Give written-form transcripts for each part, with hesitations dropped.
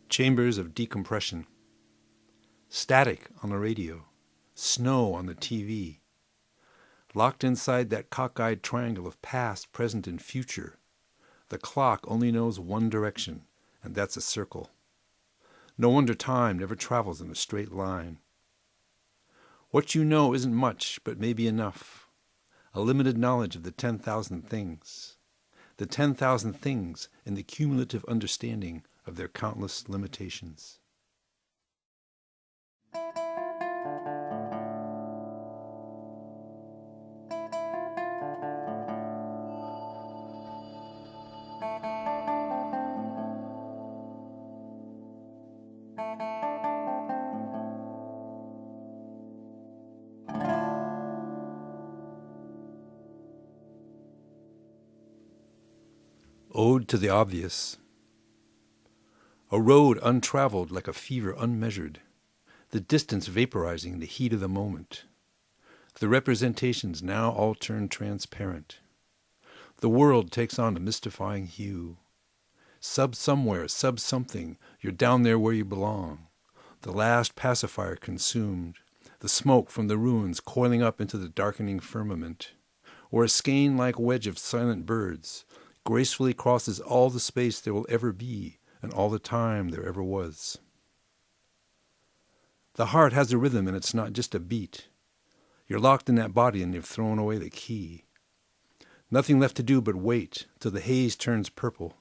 Chambers of decompression. Static on the radio. Snow on the TV. Locked inside that cockeyed triangle of past, present, and future. The clock only knows one direction, and that's a circle. No wonder time never travels in a straight line. What you know isn't much, but maybe enough. A limited knowledge of the 10,000 things. The 10,000 things in the cumulative understanding of their countless limitations. Ode to the Obvious. A road untraveled like a fever unmeasured, the distance vaporizing the heat of the moment. The representations now all turn transparent. The world takes on a mystifying hue. Sub-somewhere, sub-something, you're down there where you belong. The last pacifier consumed, the smoke from the ruins coiling up into the darkening firmament, or a skein-like wedge of silent birds, gracefully crosses all the space there will ever be, and all the time there ever was. The heart has a rhythm, and it's not just a beat. You're locked in that body, and they've thrown away the key. Nothing left to do but wait till the haze turns purple,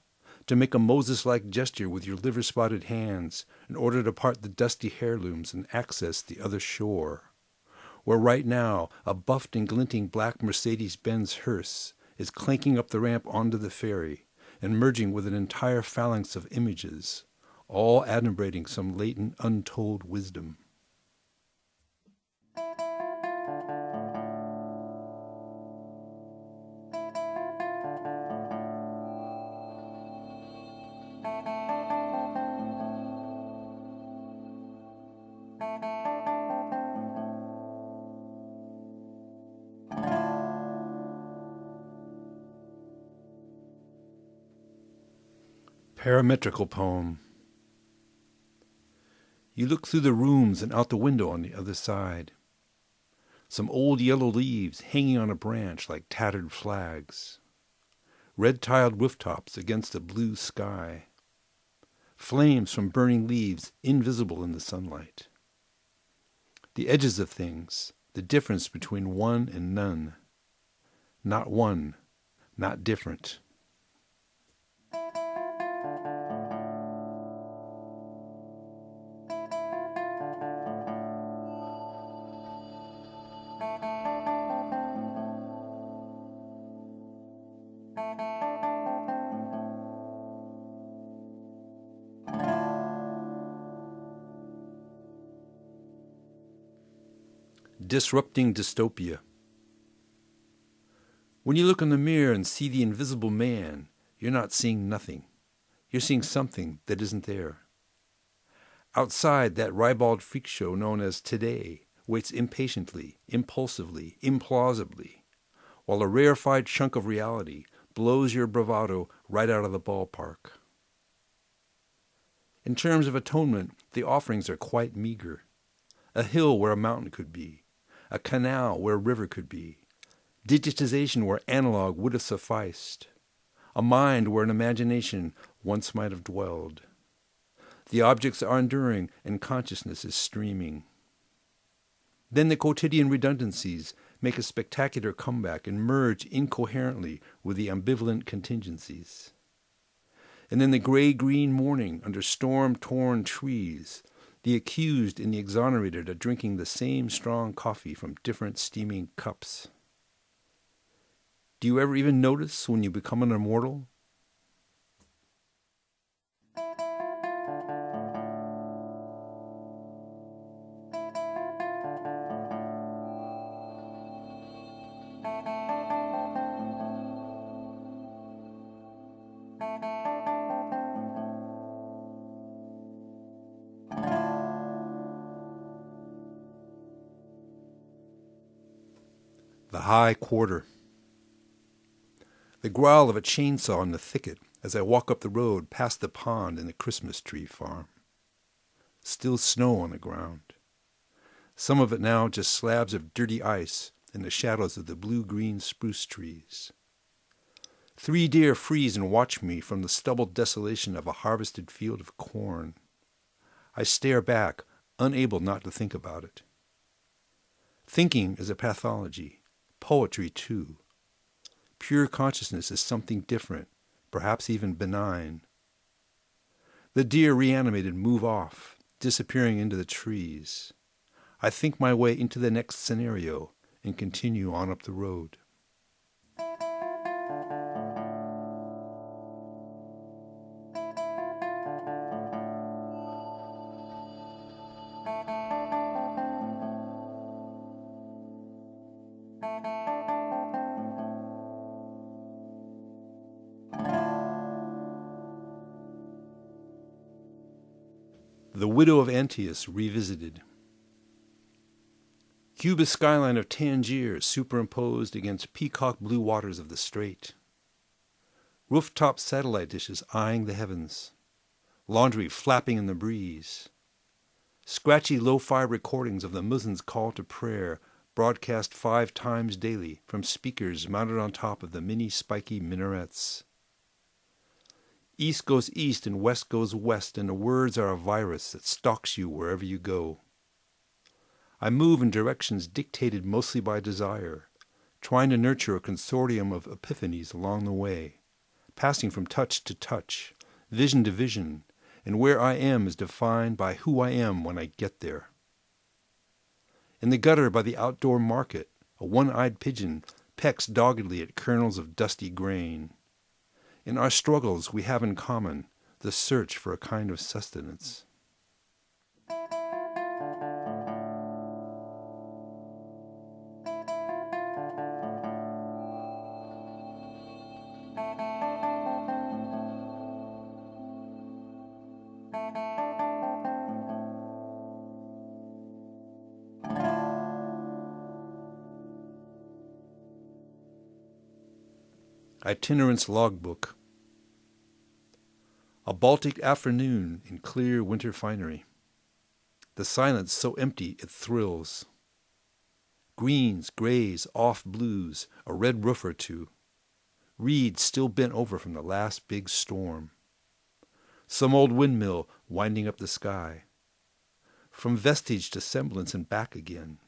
to make a Moses-like gesture with your liver-spotted hands in order to part the dusty heirlooms and access the other shore, where right now a buffed and glinting black Mercedes-Benz hearse is clanking up the ramp onto the ferry, and merging with an entire phalanx of images, all adumbrating some latent, untold wisdom. Parametrical poem. You look through the rooms and out the window on the other side. Some old yellow leaves hanging on a branch like tattered flags. Red-tiled rooftops against a blue sky. Flames from burning leaves invisible in the sunlight. The edges of things, the difference between one and none. Not one, not different. Disrupting Dystopia. When you look in the mirror and see the invisible man, you're not seeing nothing. You're seeing something that isn't there. Outside, that ribald freak show known as Today waits impatiently, impulsively, implausibly, while a rarefied chunk of reality blows your bravado right out of the ballpark. In terms of atonement, the offerings are quite meager. A hill where a mountain could be. A canal where a river could be. Digitization where analog would have sufficed. A mind where an imagination once might have dwelled. The objects are enduring, and consciousness is streaming. Then the quotidian redundancies make a spectacular comeback and merge incoherently with the ambivalent contingencies. And then the gray-green morning under storm-torn trees, the accused and the exonerated are drinking the same strong coffee from different steaming cups. Do you ever even notice when you become an immortal? The high quarter. The growl of a chainsaw in the thicket as I walk up the road past the pond and the Christmas tree farm. Still snow on the ground. Some of it now just slabs of dirty ice in the shadows of the blue-green spruce trees. 3 deer freeze and watch me from the stubbled desolation of a harvested field of corn. I stare back, unable not to think about it. Thinking is a pathology. Poetry, too. Pure consciousness is something different, perhaps even benign. The deer reanimated move off, disappearing into the trees. I think my way into the next scenario and continue on up the road. The Widow of Antaeus revisited. Cubist skyline of Tangier superimposed against peacock blue waters of the strait. Rooftop satellite dishes eyeing the heavens. Laundry flapping in the breeze. Scratchy lo-fi recordings of the Muslims' call to prayer broadcast 5 times daily from speakers mounted on top of the many spiky minarets. East goes east and west goes west, and the words are a virus that stalks you wherever you go. I move in directions dictated mostly by desire, trying to nurture a consortium of epiphanies along the way, passing from touch to touch, vision to vision, and where I am is defined by who I am when I get there. In the gutter by the outdoor market, a one-eyed pigeon pecks doggedly at kernels of dusty grain. In our struggles we have in common the search for a kind of sustenance. Itinerant's Logbook. A Baltic afternoon in clear winter finery. The silence so empty it thrills. Greens, grays, off blues, a red roof or two. Reeds still bent over from the last big storm. Some old windmill winding up the sky. From vestige to semblance and back again.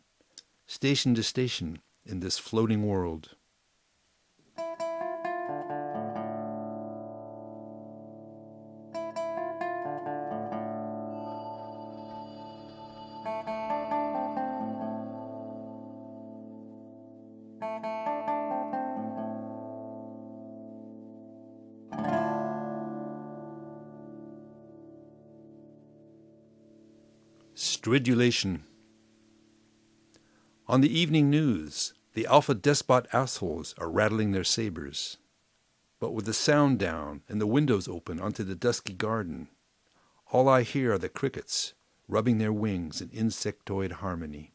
Station to station in this floating world. Stridulation. On the evening news, the alpha despot assholes are rattling their sabers. But with the sound down and the windows open onto the dusky garden, all I hear are the crickets rubbing their wings in insectoid harmony.